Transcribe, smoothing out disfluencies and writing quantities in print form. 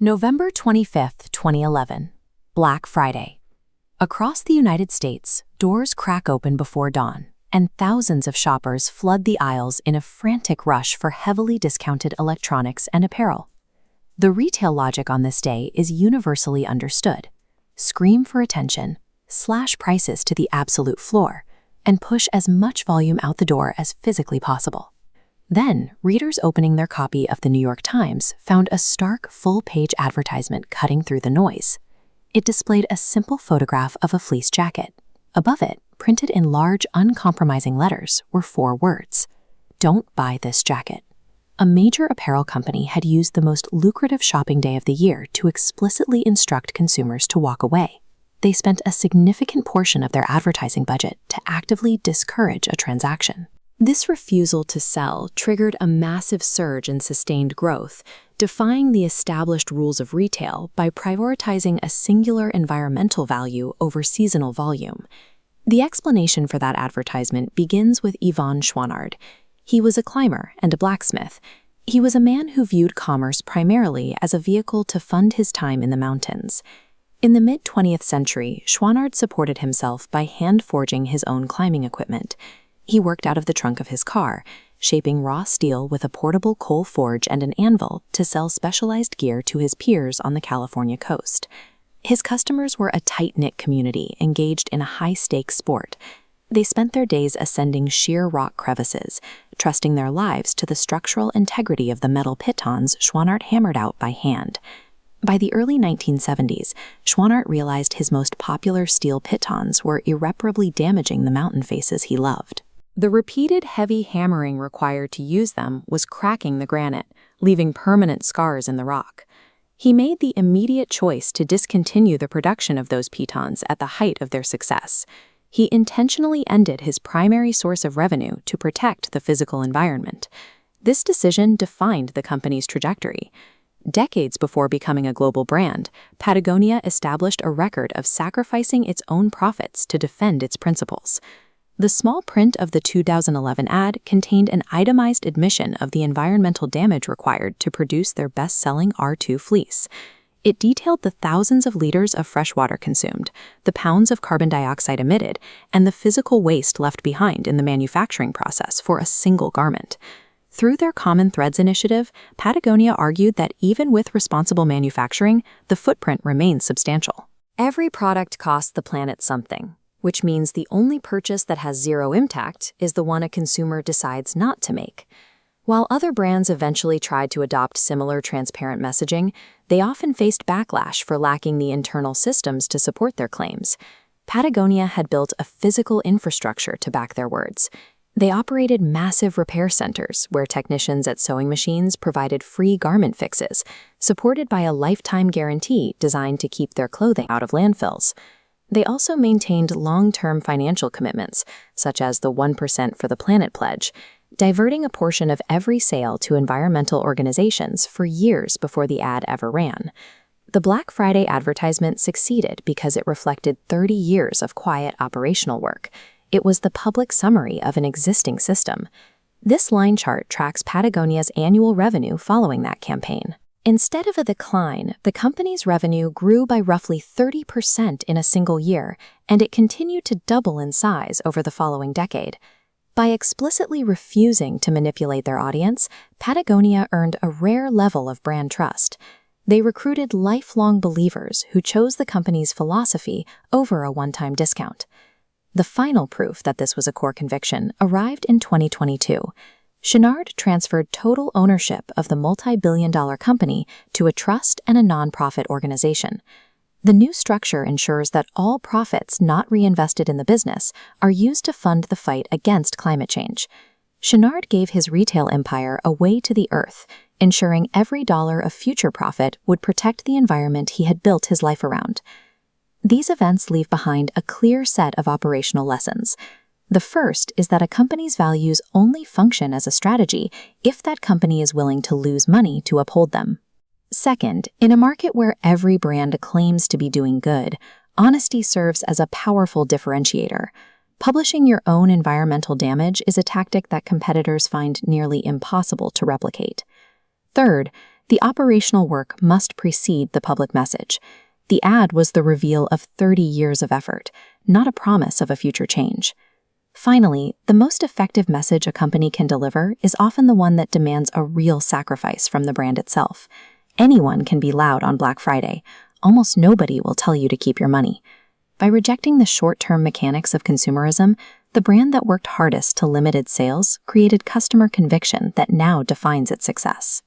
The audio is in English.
November 25, 2011. Black Friday. Across the United States, doors crack open before dawn, and thousands of shoppers flood the aisles in a frantic rush for heavily discounted electronics and apparel. The retail logic on this day is universally understood. Scream for attention, slash prices to the absolute floor, and push as much volume out the door as physically possible. Then, readers opening their copy of the New York Times found a stark, full-page advertisement cutting through the noise. It displayed a simple photograph of a fleece jacket. Above it, printed in large, uncompromising letters, were 4 words: "Don't buy this jacket." A major apparel company had used the most lucrative shopping day of the year to explicitly instruct consumers to walk away. They spent a significant portion of their advertising budget to actively discourage a transaction. This refusal to sell triggered a massive surge in sustained growth, defying the established rules of retail by prioritizing a singular environmental value over seasonal volume. The explanation for that advertisement begins with Yvon Chouinard. He was a climber and a blacksmith. He was a man who viewed commerce primarily as a vehicle to fund his time in the mountains. In the mid-20th century, Chouinard supported himself by hand-forging his own climbing equipment. He worked out of the trunk of his car, shaping raw steel with a portable coal forge and an anvil to sell specialized gear to his peers on the California coast. His customers were a tight-knit community engaged in a high-stakes sport. They spent their days ascending sheer rock crevices, trusting their lives to the structural integrity of the metal pitons Chouinard hammered out by hand. By the early 1970s, Chouinard realized his most popular steel pitons were irreparably damaging the mountain faces he loved. The repeated heavy hammering required to use them was cracking the granite, leaving permanent scars in the rock. He made the immediate choice to discontinue the production of those pitons at the height of their success. He intentionally ended his primary source of revenue to protect the physical environment. This decision defined the company's trajectory. Decades before becoming a global brand, Patagonia established a record of sacrificing its own profits to defend its principles. The small print of the 2011 ad contained an itemized admission of the environmental damage required to produce their best-selling R2 fleece. It detailed the thousands of liters of fresh water consumed, the pounds of carbon dioxide emitted, and the physical waste left behind in the manufacturing process for a single garment. Through their Common Threads initiative, Patagonia argued that even with responsible manufacturing, the footprint remains substantial. Every product costs the planet something, which means the only purchase that has zero impact is the one a consumer decides not to make. While other brands eventually tried to adopt similar transparent messaging, they often faced backlash for lacking the internal systems to support their claims. Patagonia had built a physical infrastructure to back their words. They operated massive repair centers where technicians at sewing machines provided free garment fixes, supported by a lifetime guarantee designed to keep their clothing out of landfills. They also maintained long-term financial commitments, such as the 1% for the Planet Pledge, diverting a portion of every sale to environmental organizations for years before the ad ever ran. The Black Friday advertisement succeeded because it reflected 30 years of quiet operational work. It was the public summary of an existing system. This line chart tracks Patagonia's annual revenue following that campaign. Instead of a decline, the company's revenue grew by roughly 30% in a single year, and it continued to double in size over the following decade. By explicitly refusing to manipulate their audience, Patagonia earned a rare level of brand trust. They recruited lifelong believers who chose the company's philosophy over a one-time discount. The final proof that this was a core conviction arrived in 2022. Chouinard transferred total ownership of the multi-billion-dollar company to a trust and a nonprofit organization. The new structure ensures that all profits not reinvested in the business are used to fund the fight against climate change. Chouinard gave his retail empire a way to the earth, ensuring every dollar of future profit would protect the environment he had built his life around. These events leave behind a clear set of operational lessons. The first is that a company's values only function as a strategy if that company is willing to lose money to uphold them. Second, in a market where every brand claims to be doing good, honesty serves as a powerful differentiator. Publishing your own environmental damage is a tactic that competitors find nearly impossible to replicate. Third, the operational work must precede the public message. The ad was the reveal of 30 years of effort, not a promise of a future change. Finally, the most effective message a company can deliver is often the one that demands a real sacrifice from the brand itself. Anyone can be loud on Black Friday. Almost nobody will tell you to keep your money. By rejecting the short-term mechanics of consumerism, the brand that worked hardest to limited sales created customer conviction that now defines its success.